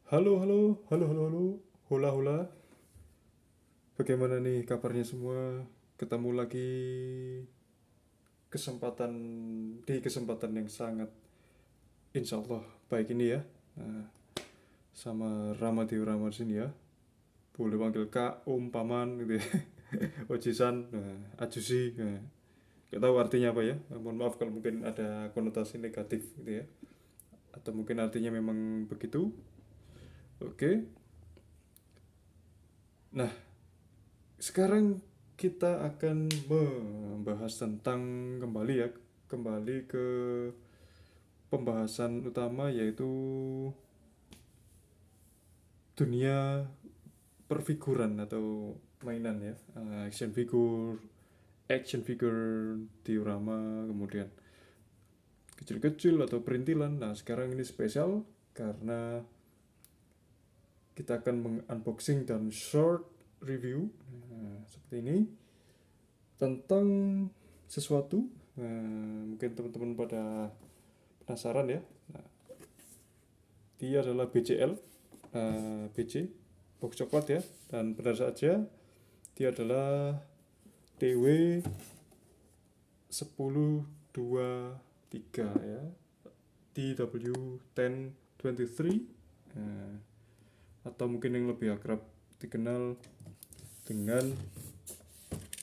Halo, halo, halo, halo, halo, hola, hola. Bagaimana nih kabarnya semua? Ketemu lagi kesempatan kesempatan yang sangat insya Allah baik ini ya. Nah, sama Ramadhi Ramad sini ya. Boleh panggil Kak, Om, Paman gitu ya. Ojisan, nah, Ajusi. Nah, gak tahu artinya apa ya. Mohon maaf kalau mungkin ada konotasi negatif gitu ya. Atau mungkin artinya memang begitu. Oke. Nah, sekarang kita akan membahas tentang kembali ya, kembali ke pembahasan utama yaitu dunia perfiguran atau mainan ya. Action figure, diorama, kemudian kecil-kecil atau perintilan. Nah, sekarang ini spesial karena kita akan mengunboxing dan short review seperti ini tentang sesuatu. Mungkin teman-teman pada penasaran ya. Nah, dia adalah BCL, BC, box coklat ya. Dan benar saja dia adalah TW 1023 ya. TW1023, atau mungkin yang lebih akrab dikenal dengan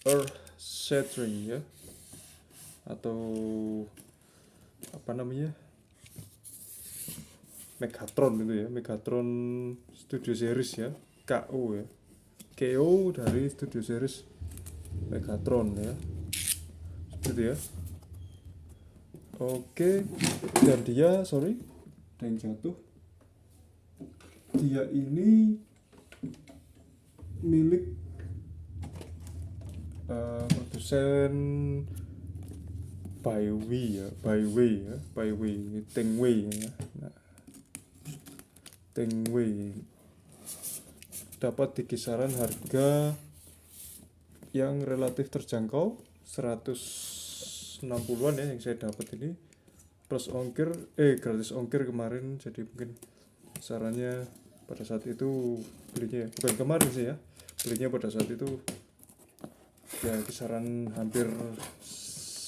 Earth Shattering ya, atau apa namanya, Megatron itu ya, Megatron Studio Series ya, KO ya, KO dari Studio Series Megatron ya, seperti ya. Oke, dan dia sorry, ada yang jatuh. Dia ini milik produsen Baiwei ya, Baiwei, Tengwei ya. Nah, Tengwei dapat di kisaran harga yang relatif terjangkau 160-an ya yang saya dapat ini, plus ongkir, gratis ongkir kemarin, jadi mungkin sarannya pada saat itu belinya bukan kemarin sih ya, belinya pada saat itu ya kisaran hampir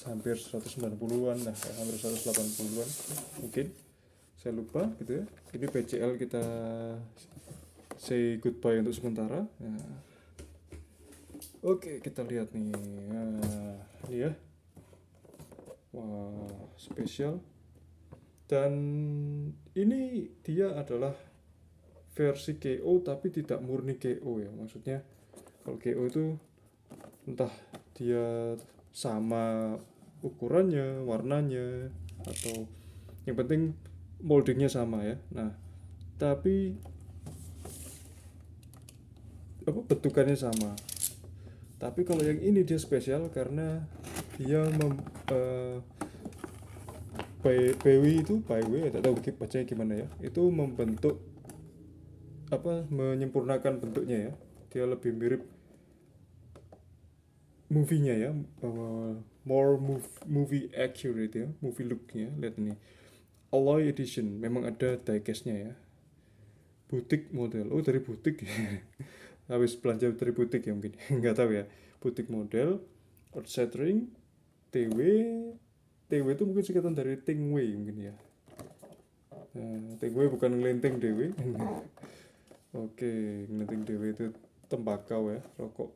hampir 190-an lah, hampir 180-an mungkin, saya lupa gitu ya. Ini PCL kita say goodbye untuk sementara. Nah, oke, kita lihat nih. Nah, ini ya. Wah, spesial. Dan ini dia adalah versi KO tapi tidak murni KO ya. Maksudnya kalau KO itu entah dia sama ukurannya, warnanya, atau yang penting moldingnya sama ya. Nah, tapi apa, bentukannya sama. Tapi kalau yang ini dia spesial karena dia PW itu PW, tidak tahu bacanya gimana ya. Itu membentuk apa, menyempurnakan bentuknya ya. Dia lebih mirip movie-nya ya, more movie accurate ya, movie look-nya. Lihat ini. Alloy edition, memang ada diecast-nya ya. Butik model. Oh, dari butik ya. Habis belanja dari butik ya mungkin. Nggak tahu ya. Butik model, earth shattering, TW. TW itu mungkin singkatan dari Tingwei mungkin ya. Nah, Tingwei bukan ngelenteng Dewi. Oke, ngelenteng Dewi itu tembakau ya, rokok.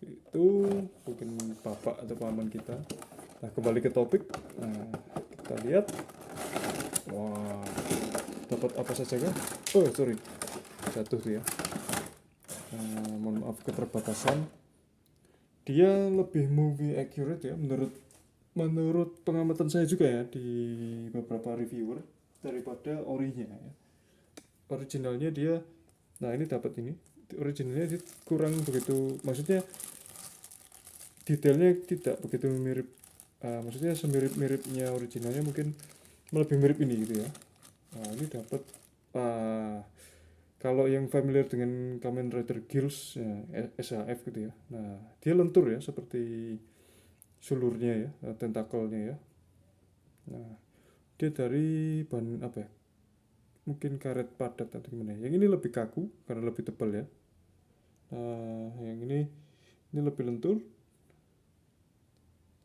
Itu mungkin bapak atau paman kita. Nah, kembali ke topik. Nah, kita lihat. Wah, dapat apa saja kan? Oh, sorry. Jatuh tuh ya. Mohon maaf keterbatasan. Dia lebih movie accurate ya, menurut pengamatan saya juga ya di beberapa reviewer, daripada orinya ya. Originalnya dia, nah ini dapat ini, originalnya dia kurang begitu, maksudnya detailnya tidak begitu mirip, maksudnya semirip-miripnya originalnya, mungkin lebih mirip ini gitu ya. Nah ini dapat, uh, kalau yang familiar dengan Kamen Rider Girls ya, SHF gitu ya, nah dia lentur ya seperti sulurnya ya, tentakelnya ya. Nah dia dari bahan apa ya, mungkin karet padat atau gimana. Yang ini lebih kaku karena lebih tebal ya. Nah, yang ini lebih lentur.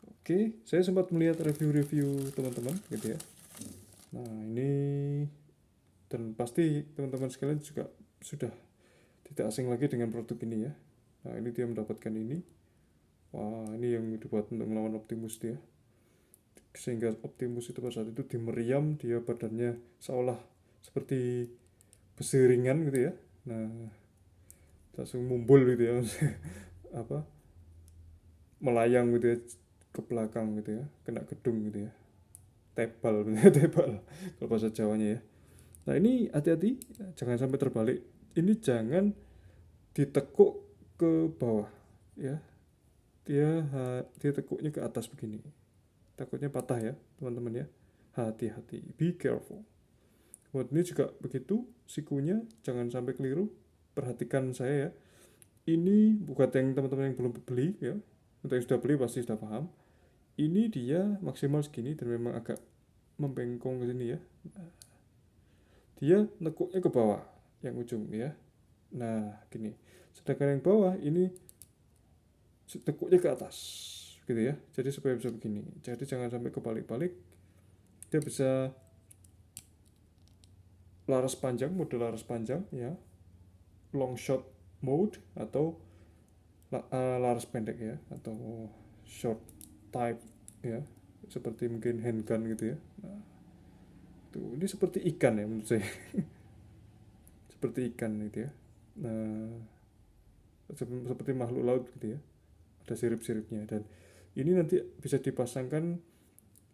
Oke, saya sempat melihat review-review teman-teman gitu ya. Nah, ini dan pasti teman-teman sekalian juga sudah tidak asing lagi dengan produk ini ya. Nah, ini dia mendapatkan ini. Wah, ini yang dibuat untuk melawan Optimus dia. Sehingga Optimus itu pada saat itu dimeriam, dia badannya seolah seperti besi ringan gitu ya. Nah, langsung mumbul gitu ya. Apa? Melayang gitu ya ke belakang gitu ya, kena gedung gitu ya. Tebal gitu ya, tebal kalau bahasa Jawanya ya. Nah, ini hati-hati jangan sampai terbalik. Ini jangan ditekuk ke bawah ya. Dia tekuknya ke atas begini. Takutnya patah ya, teman-teman ya. Hati-hati, be careful. Buat ini juga begitu, sikunya jangan sampai keliru. Perhatikan saya ya. Ini buat yang teman-teman yang belum beli ya. Untuk yang sudah beli pasti sudah paham. Ini dia maksimal segini dan memang agak membengkong ke sini ya. Dia nekuknya ke bawah yang ujung ya. Nah, gini. Sedangkan yang bawah ini tekuknya ke atas gitu ya. Jadi supaya bisa begini. Jadi jangan sampai kebalik-balik. Dia bisa mode laras panjang ya. Long shot mode atau laras pendek ya, atau short type ya, seperti mungkin handgun gitu ya. Nah, tuh ini seperti ikan ya menurut saya. Seperti ikan gitu ya. Nah, seperti makhluk laut gitu ya, ada sirip-siripnya. Dan ini nanti bisa dipasangkan,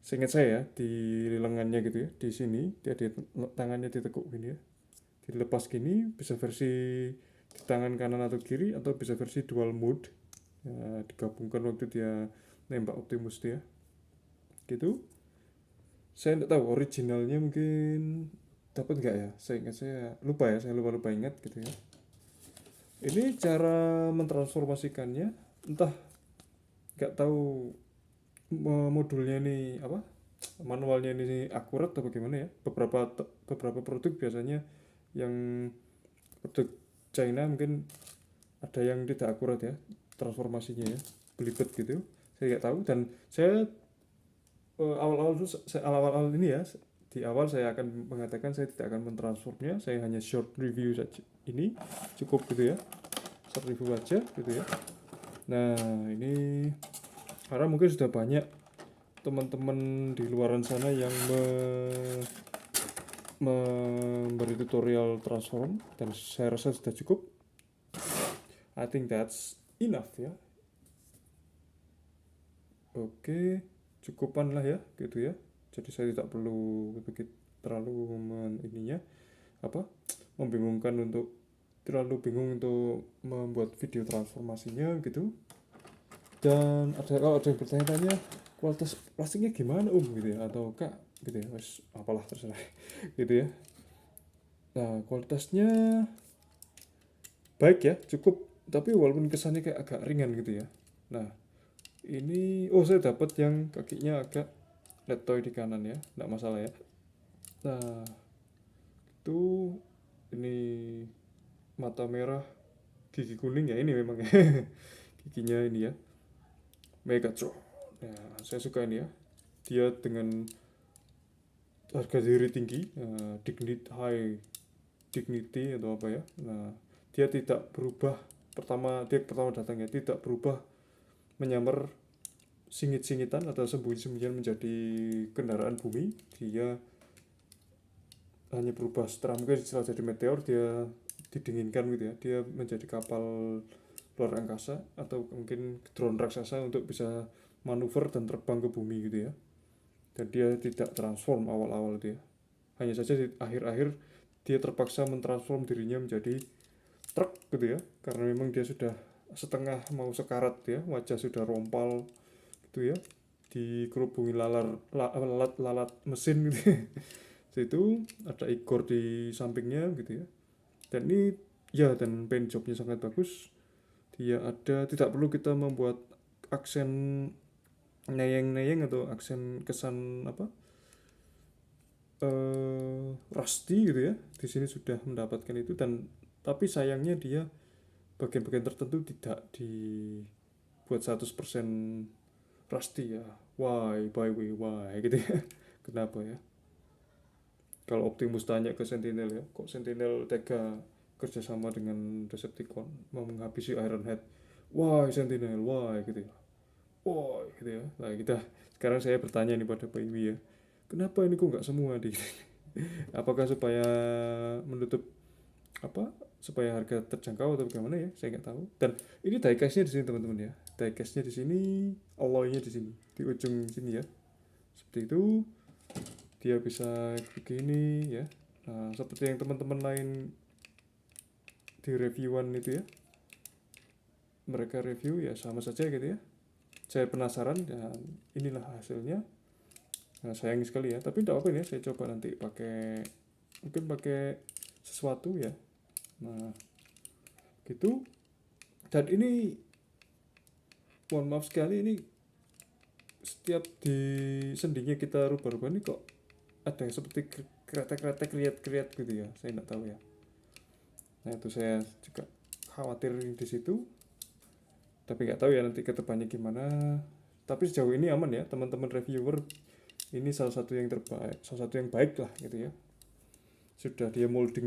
seingat saya ya, di lengannya gitu ya, di sini dia di tangannya ditekuk gini ya, dilepas gini, bisa versi di tangan kanan atau kiri, atau bisa versi dual mode ya, digabungkan waktu dia nembak Optimus dia gitu. Saya tidak tahu originalnya, mungkin dapat nggak ya, saya ingat saya lupa ya, saya lupa ingat gitu ya. Ini cara mentransformasikannya, entah, nggak tahu modulnya ini apa, manualnya ini akurat atau bagaimana ya. Beberapa produk biasanya, yang produk China mungkin ada yang tidak akurat ya transformasinya ya, belibet gitu, saya nggak tahu. Dan saya awal-awal ini ya, di awal saya akan mengatakan saya tidak akan mentransformnya, saya hanya short review saja, ini cukup gitu ya, short review aja gitu ya. Nah, ini karena mungkin sudah banyak teman-teman di luaran sana yang memberi tutorial transform, dan saya rasa sudah cukup. I think that's enough ya. Oke, cukupan lah ya gitu ya. Jadi saya tidak perlu begitu terlalu ininya apa, membingungkan untuk terlalu bingung untuk membuat video transformasinya gitu. Dan kalau ada yang bertanya-tanya, kualitas plastiknya gimana gitu ya, atau kak gitu ya, wes apalah terserah gitu ya. Nah, kualitasnya baik ya, cukup, tapi walaupun kesannya kayak agak ringan gitu ya. Nah, ini saya dapat yang kakinya agak letoy di kanan ya, nggak masalah ya. Nah, itu ini mata merah, gigi kuning ya, ini memang ya. Giginya ini ya, Megatron. Nah, saya suka ini ya, dia dengan harga diri tinggi, high dignity atau apa ya. Nah, dia tidak berubah, dia pertama datangnya tidak berubah menyamar singit-singitan atau sembunyi-sembunyian menjadi kendaraan bumi. Dia hanya berubah setelah mungkin setelah jadi meteor, dia didinginkan gitu ya, dia menjadi kapal luar angkasa atau mungkin drone raksasa untuk bisa manuver dan terbang ke bumi gitu ya. Dan dia tidak transform awal-awal dia, hanya saja di akhir-akhir dia terpaksa mentransform dirinya menjadi truk gitu ya, karena memang dia sudah setengah mau sekarat ya, wajah sudah rompal gitu ya, dikerubungi lalat mesin gitu ya. Itu ada Igor di sampingnya gitu ya. Dan ini ya, dan paint jobnya sangat bagus. Dia ada, tidak perlu kita membuat aksen neyeng-neyeng atau aksen kesan apa, Rusty gitu ya. Di sini sudah mendapatkan itu, dan tapi sayangnya dia bagian-bagian tertentu tidak dibuat 100% Rusty ya. Why, by way, why gitu ya. Kenapa ya? Kalau Optimus tanya ke Sentinel ya, kok Sentinel tega kerjasama dengan Decepticon mau menghabisi Ironhead? Why Sentinel, why gitu ya. Why gitu ya. Nah kita sekarang saya bertanya nih pada Pak Iwi ya, kenapa ini kok nggak semua di apakah supaya menutup apa, supaya harga terjangkau atau bagaimana ya, saya nggak tahu. Dan ini diecastnya di sini teman-teman ya, diecastnya di sini, alloynya di sini di ujung sini ya, seperti itu. Dia bisa begini ya. Nah, seperti yang teman-teman lain di reviewan itu ya, mereka review ya sama saja gitu ya. Saya penasaran dan inilah hasilnya. Nah, sayang sekali ya, tapi tidak apa ya, saya coba nanti pakai, mungkin pakai sesuatu ya. Nah, gitu. Dan ini mohon maaf sekali, ini setiap di sendinya kita rubah-rubah ini kok ada yang seperti kretek-kretek lihat-lihat gitu ya, saya nggak tahu ya. Nah itu saya juga khawatir di situ, tapi nggak tahu ya nanti kedepannya gimana. Tapi sejauh ini aman ya teman-teman reviewer, ini salah satu yang terbaik, salah satu yang baik lah gitu ya. Sudah dia molding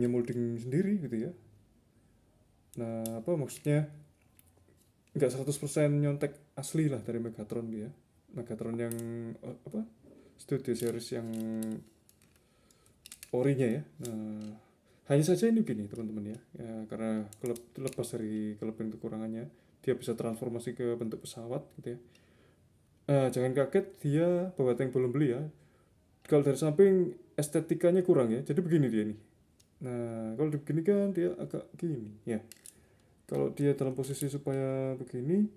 sendiri gitu ya. Nah apa maksudnya, nggak 100% nyontek asli lah dari Megatron dia. Megatron yang apa, studio series yang orinya ya. Nah, hanya saja ini gini teman-teman ya, ya karena lepas dari kelebihan kekurangannya, dia bisa transformasi ke bentuk pesawat gitu ya. Jangan kaget dia buat yang belum beli ya, kalau dari samping estetikanya kurang ya, jadi begini dia nih. Nah kalau begini kan dia agak gini ya, kalau dia dalam posisi supaya begini,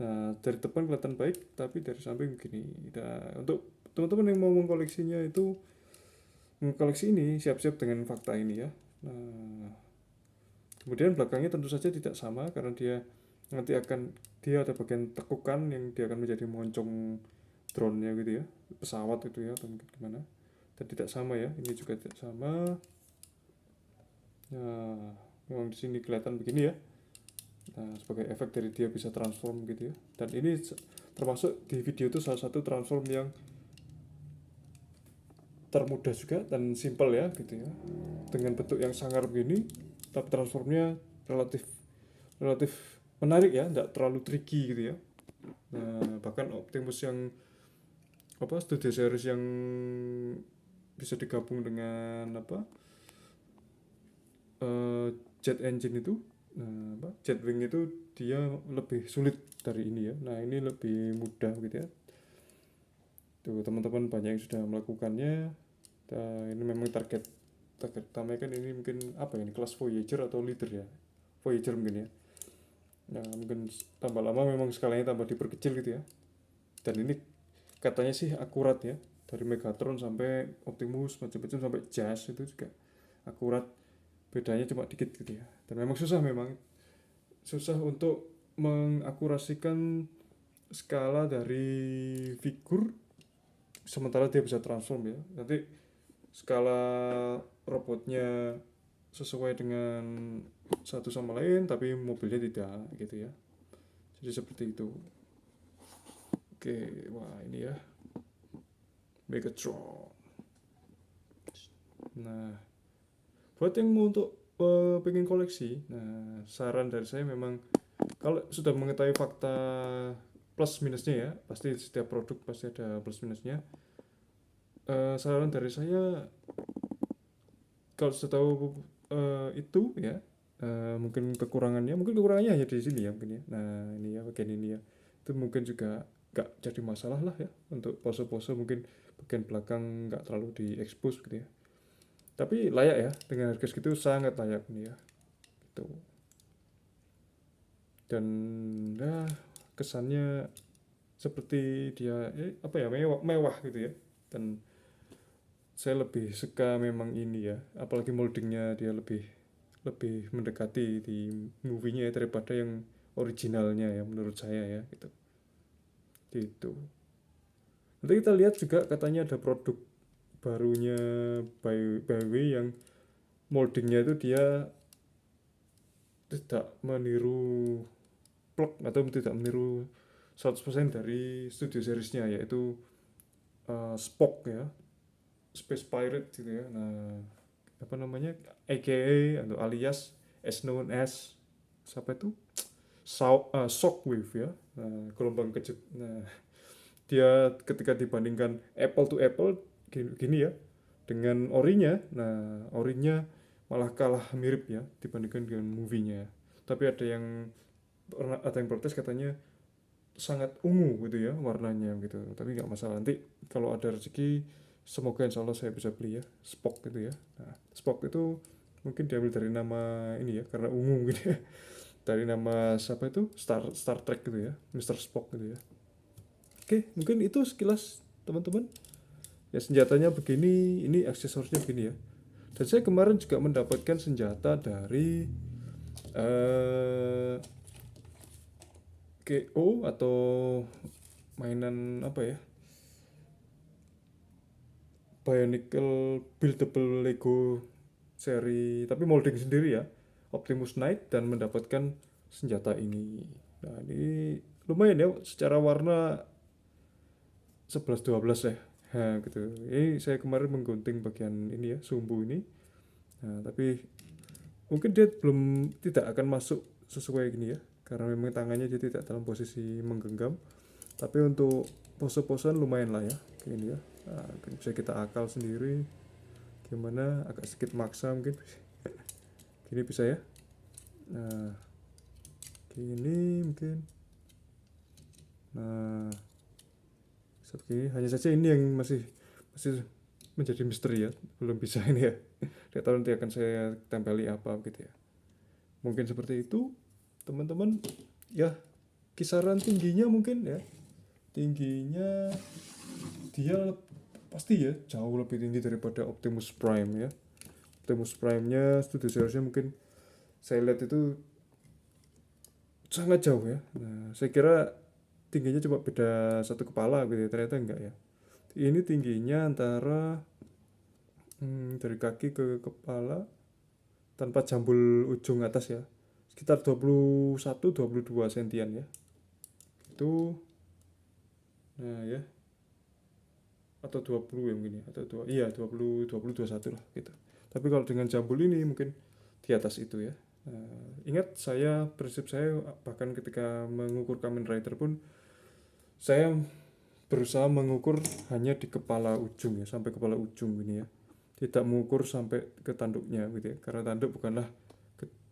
nah dari depan kelihatan baik tapi dari samping begini. Nah untuk teman-teman yang mau mengkoleksinya itu, mengkoleksi ini siap-siap dengan fakta ini ya. Nah kemudian belakangnya tentu saja tidak sama, karena dia nanti akan, dia ada bagian tekukan yang dia akan menjadi moncong drone-nya gitu ya, pesawat itu ya atau mungkin gimana. Dan tidak sama ya, ini juga tidak sama. Nah memang di sini kelihatan begini ya. Nah sebagai efek dari dia bisa transform gitu ya. Dan ini termasuk di video itu salah satu transform yang termudah juga dan simple ya gitu ya, dengan bentuk yang sangar begini tapi transformnya relatif relatif menarik ya, tidak terlalu tricky gitu ya. Nah bahkan Optimus yang apa, studio series yang bisa digabung dengan apa, jet engine itu, nah apa, jet wing itu, dia lebih sulit dari ini ya. Nah ini lebih mudah gitu ya. Tuh teman-teman banyak yang sudah melakukannya. Nah, ini memang target target utamanya kan ini mungkin apa ini, kelas Voyager atau leader ya, Voyager mungkin ya. Nah mungkin tambah lama memang skalanya tambah diperkecil gitu ya. Dan ini katanya sih akurat ya, dari Megatron sampai Optimus macam-macam sampai Jazz itu juga akurat, bedanya cuma dikit gitu ya. Dan memang susah untuk mengakurasikan skala dari figur sementara dia bisa transform ya. Nanti skala robotnya sesuai dengan satu sama lain tapi mobilnya tidak gitu ya. Jadi seperti itu. Oke, wah ini ya Megatron. Nah buat yang mau untuk pengen koleksi, nah saran dari saya memang, kalau sudah mengetahui fakta plus minusnya ya, pasti setiap produk pasti ada plus minusnya. Saran dari saya, kalau sudah tahu itu ya, mungkin kekurangannya hanya di sini ya mungkin ya. Nah ini ya bagian ini ya, itu mungkin juga nggak jadi masalah lah ya, untuk pose-pose mungkin bagian belakang nggak terlalu diekspos gitu ya. Tapi layak ya, dengan harga segitu sangat layak nih ya gitu. Dan ya kesannya seperti dia apa ya, mewah gitu ya. Dan saya lebih suka memang ini ya, apalagi moldingnya dia lebih lebih mendekati di movie-nya ya, daripada yang originalnya ya menurut saya ya gitu. Nanti kita lihat juga katanya ada produk barunya BYW yang moldingnya itu dia tidak meniru plug atau tidak meniru 100% dari studio seriesnya, yaitu Spock ya, Space Pirate gitu ya. Nah, apa namanya, AKA atau alias as known as siapa itu, Shockwave ya. Nah, gelombang kejut. Nah, dia ketika dibandingkan apple to apple gini ya dengan orinya, nah orinya malah kalah mirip ya dibandingkan dengan movie-nya. Tapi ada yang protes, katanya sangat ungu gitu ya warnanya gitu. Tapi nggak masalah, nanti kalau ada rezeki semoga insya Allah saya bisa beli ya Spock gitu ya. Nah, Spock itu mungkin diambil dari nama ini ya, karena ungu gitu ya, dari nama siapa itu, Star Trek gitu ya, Mr. Spock gitu ya. Oke, mungkin itu sekilas teman-teman. Ya senjatanya begini, ini aksesorisnya begini ya. Dan saya kemarin juga mendapatkan senjata dari KO atau mainan apa ya, Bionicle buildable Lego seri tapi molding sendiri ya, Optimus Knight, dan mendapatkan senjata ini. Nah ini lumayan ya, secara warna 11-12 ya. Nah, gitu. Ini saya kemarin menggunting bagian ini ya, sumbu ini. Nah, tapi mungkin dia tidak akan masuk sesuai gini ya, karena memang tangannya dia tidak dalam posisi menggenggam. Tapi untuk pose-posean lumayan lah ya, kayak gini ya. Nah, bisa kita akal sendiri gimana, agak sedikit maksa mungkin. Gini bisa ya. Nah, gini mungkin. Nah, seperti ini. Hanya saja ini yang masih menjadi misteri ya, belum bisa ini ya. Tidak tahu nanti akan saya tempeli apa gitu ya. Mungkin seperti itu teman-teman ya. Kisaran tingginya mungkin ya, tingginya dia pasti ya jauh lebih tinggi daripada Optimus Prime ya. Optimus Prime nya studio seriesnya mungkin saya lihat itu sangat jauh ya. Nah, saya kira tingginya cuma beda satu kepala gitu ya, ternyata enggak ya. Ini tingginya antara dari kaki ke kepala tanpa jambul ujung atas ya, sekitar 21-22 sentian ya. Itu nah ya, atau 20 ya mungkin ya, atau 21 lah gitu. Tapi kalau dengan jambul ini mungkin di atas itu ya. Ingat prinsip saya bahkan ketika mengukur Kamen Rider pun saya berusaha mengukur hanya di kepala ujung ya, sampai kepala ujung ini ya, tidak mengukur sampai ke tanduknya gitu ya, karena tanduk bukanlah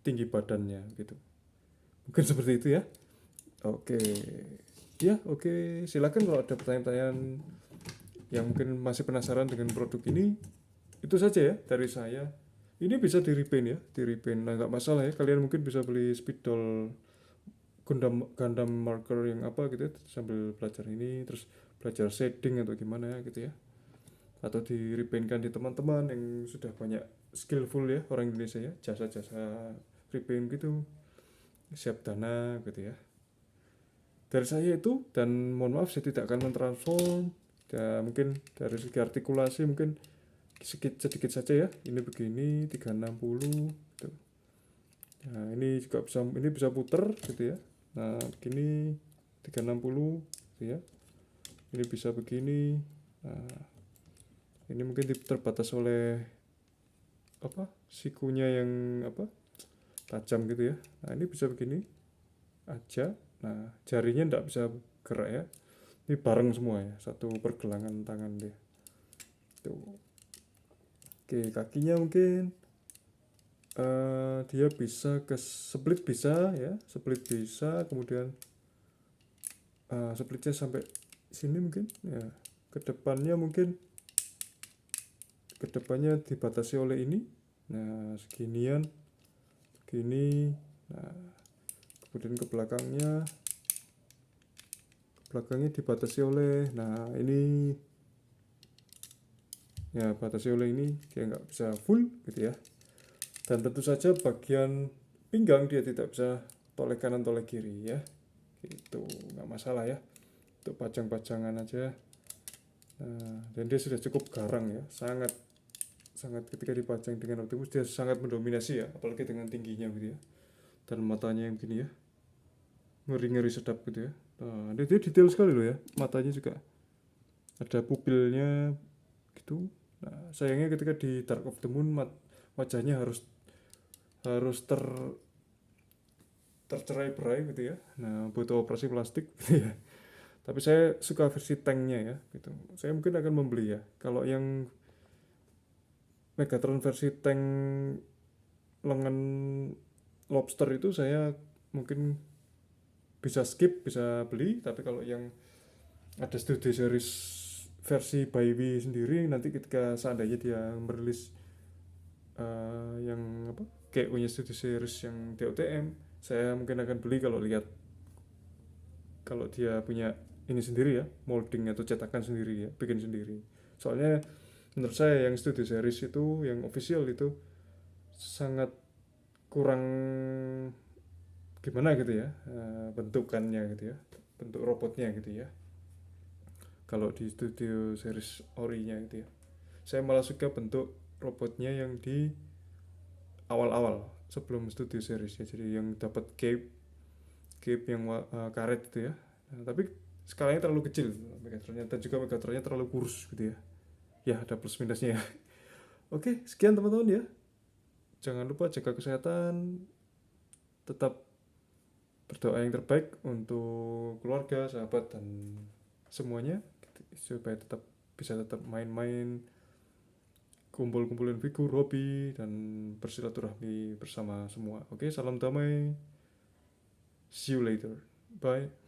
tinggi badannya gitu. Mungkin seperti itu ya. Oke ya, oke, silakan kalau ada pertanyaan-pertanyaan yang mungkin masih penasaran dengan produk ini. Itu saja ya dari saya. Ini bisa di repaint ya, di repaint. Nah nggak masalah ya, kalian mungkin bisa beli spidol Gundam marker yang apa gitu ya, sambil belajar ini, terus belajar shading atau gimana gitu ya, atau di repaintkan di teman-teman yang sudah banyak skillful ya, orang Indonesia ya, jasa-jasa repaint gitu, siap dana gitu ya. Dari saya itu, dan mohon maaf saya tidak akan mentransform ya, mungkin dari segi artikulasi mungkin sedikit saja ya. Ini begini 360 gitu. Nah ini juga bisa puter gitu ya. Nah begini 360 gitu ya. Ini bisa begini. Nah ini mungkin terbatas oleh apa, sikunya yang apa, tajam gitu ya. Nah ini bisa begini aja. Nah jarinya tidak bisa gerak ya, ini bareng semua ya, satu pergelangan tangan dia tuh. Oke, kakinya mungkin dia bisa ke split, bisa ya, split bisa, kemudian splitnya sampai sini mungkin ya. Kedepannya mungkin dibatasi oleh ini. Nah seginian begini. Nah kemudian ke belakangnya dibatasi oleh, nah ini ya, batasi oleh ini, dia nggak bisa full gitu ya. Dan tentu saja bagian pinggang dia tidak bisa toleh kanan toleh kiri ya, gitu, nggak masalah ya, untuk pajang-pajangan aja Nah, dan dia sudah cukup garang ya, sangat sangat ketika dipajang dengan Optimus dia sangat mendominasi ya, apalagi dengan tingginya gitu ya, dan matanya yang begini ya, ngeri-ngeri sedap gitu ya. Nah, dia detail sekali loh ya, matanya juga ada pupilnya gitu. Nah, sayangnya ketika di Dark of the Moon wajahnya harus harus tercerai-berai gitu ya. Nah, butuh operasi plastik gitu ya. Tapi saya suka versi tanknya ya gitu. Saya mungkin akan membeli ya. Kalau yang Megatron versi tank lengan lobster itu saya mungkin bisa skip, bisa beli. Tapi kalau yang ada studio series versi Baiwi sendiri, nanti ketika seandainya dia merilis yang apa kayak punya studio series yang DOTM, saya mungkin akan beli kalau lihat kalau dia punya ini sendiri ya, molding atau cetakan sendiri ya, bikin sendiri. Soalnya menurut saya yang studio series itu yang official itu sangat kurang gimana gitu ya, bentukannya gitu ya, bentuk robotnya gitu ya, kalau di studio series orinya gitu ya. Saya malah suka bentuk robotnya yang di awal-awal sebelum studio series ya, jadi yang dapat cape cape yang karet gitu ya. Nah, tapi skalanya terlalu kecil Megatronnya, dan juga Megatronnya terlalu kurus gitu ya. Ya ada plus minusnya ya. Oke, sekian teman-teman ya. Jangan lupa jaga kesehatan, tetap berdoa yang terbaik untuk keluarga, sahabat, dan semuanya supaya tetap main-main, kumpul-kumpulin figur, hobi, dan bersilaturahmi bersama semua. Oke, salam damai. See you later. Bye.